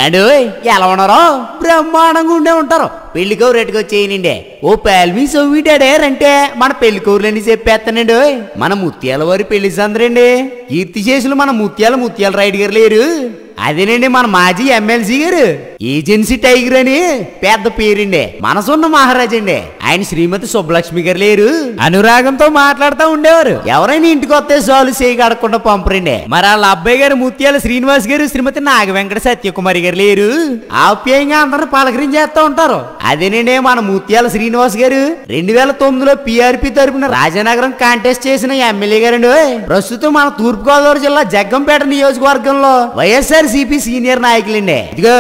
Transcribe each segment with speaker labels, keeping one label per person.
Speaker 1: ఏడు ఎలా ఉన్నారో బ్రహ్మాండంగా ఉండే ఉంటారు. పెళ్లి కౌరు ఎట్టుకొచ్చేయనండి. ఓ పెల్మి సొవ్విటాడేరంటే మన పెళ్లి కౌరులని చెప్పేస్తానండి. మన ముత్యాల వారి పెళ్లి సందరండి. కీర్తి చేసులు మన ముత్యాల రైడ్ గారు లేరు. అదేనండి మన మాజీ ఎమ్మెల్సీ గారు ఏజెన్సీ టైగర్ అని పెద్ద పేరండి. మనసున్న మహారాజ్ అండి. ఆయన శ్రీమతి సుబ్బలక్ష్మి గారు లేరు. అనురాగంతో మాట్లాడుతూ ఉండేవారు. ఎవరైనా ఇంటికి వస్తే సాలు చేయి కడకుండా పంపరండి. మరి వాళ్ళ అబ్బాయి గారు ముత్యాల శ్రీనివాస్ గారు శ్రీమతి నాగవెంకట సత్యకుమారి గారు లేరు. ఆప్యాయంగా అందరూ పలకరించేస్తూ ఉంటారు. అదేనండి మన ముత్యాల శ్రీనివాస్ గారు 2009లో పిఆర్పి తరపున రాజానగరం కాంటెస్ట్ చేసిన ఎమ్మెల్యే గారండి. ప్రస్తుతం మన తూర్పుగోదావరి జిల్లా జగ్గంపేట నియోజకవర్గంలో వైఎస్ఆర్సీపీ సీనియర్ నాయకులండి. ఇదిగో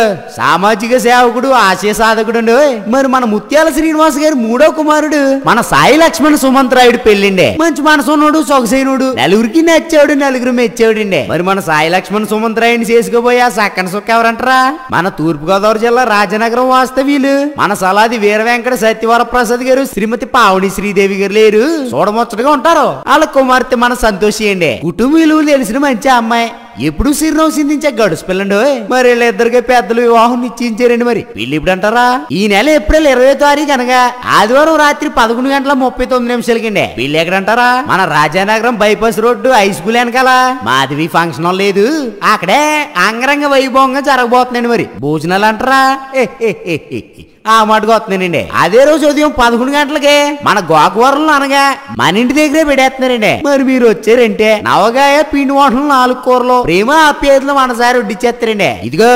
Speaker 1: సామాజిక సేవకుడు, ఆశయ సాధకుడు. మరి మన ముత్యాల శ్రీనివాస్ గారు మూడో కుమారుడు మన సాయి లక్ష్మణ్ సుమంతరాయుడు పెళ్ళిండే. మంచి మనసున్నాడు, సొగసైనడు, నలుగురికి నచ్చాడు, నలుగురు మెచ్చాడండి. మరి మన సాయి లక్ష్మణ్ సుమంతరాయుడిని చేసుకోబోయే ఆ సక్కన సుక్క ఎవరంటారా? మన తూర్పుగోదావరి జిల్లా రాజనగరం వాస్తవ్యులు మన సలాది వీర వెంకట సత్యవర ప్రసాద్ గారు శ్రీమతి పావని శ్రీదేవి గారు లేరు. చూడముచ్చటగా ఉంటారు. వాళ్ళ కుమార్తె మన సంతోషి అండి. కుటుంబ విలువలు తెలిసిన మంచి అమ్మాయి. ఎప్పుడు సిరినవ్వు సిందించే గడుసు పిల్లండి. మరి వీళ్ళిద్దరికి పెద్దలు వివాహం నిశ్చయించారండి. మరి పెళ్లి ఇప్పుడు అంటారా? ఈ నెల ఏప్రిల్ 20వ తారీఖు అనగా ఆదివారం రాత్రి 11:39 పెళ్లి ఎక్కడంటారా? మన Rajanagaram bypass road high school వెనకాల మాధవి ఫంక్షన్ హాల్ లేదు, అక్కడే అంగరంగ వైభవంగా జరగబోతున్నాయండి. మరి భోజనాలు అంటారా? ఆ మాటకు వస్తున్నానండి. అదే రోజు ఉదయం 11 గంటలకే మన గోకవరంలో అనగా మన ఇంటి దగ్గరే పెడేస్తున్నారండి. మరి మీరు వచ్చారంటే నవగాయ పిండి వంటలు 4 కూరలు ప్రేమ ఆప్యాయతలు మనసారి వడ్డిచ్చేస్తారండి. ఇదిగో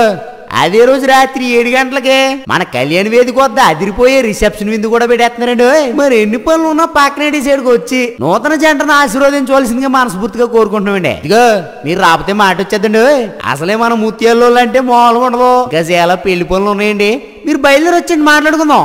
Speaker 1: అదే రోజు రాత్రి 7 గంటలకే మన కళ్యాణ వేదిక వద్ద అదిరిపోయే రిసెప్షన్ విందు కూడా పెట్టేస్తున్నారండి. మరి ఎన్ని పనులు ఉన్నా పక్కనే డిసైడ్కి వచ్చి నూతన జంటను ఆశీర్వదించవలసిందిగా మనస్ఫూర్తిగా కోరుకుంటున్నామండి. ఇదిగో మీరు రాకపోతే మాట వచ్చేద్దండి. అసలే మన ముత్యాల్లో అంటే మామూలుగా ఉండదు. ఇంకా చాలా పెళ్లి పనులు ఉన్నాయండి. మీరు బయలుదేరి వచ్చండి, మాట్లాడుకుందాం.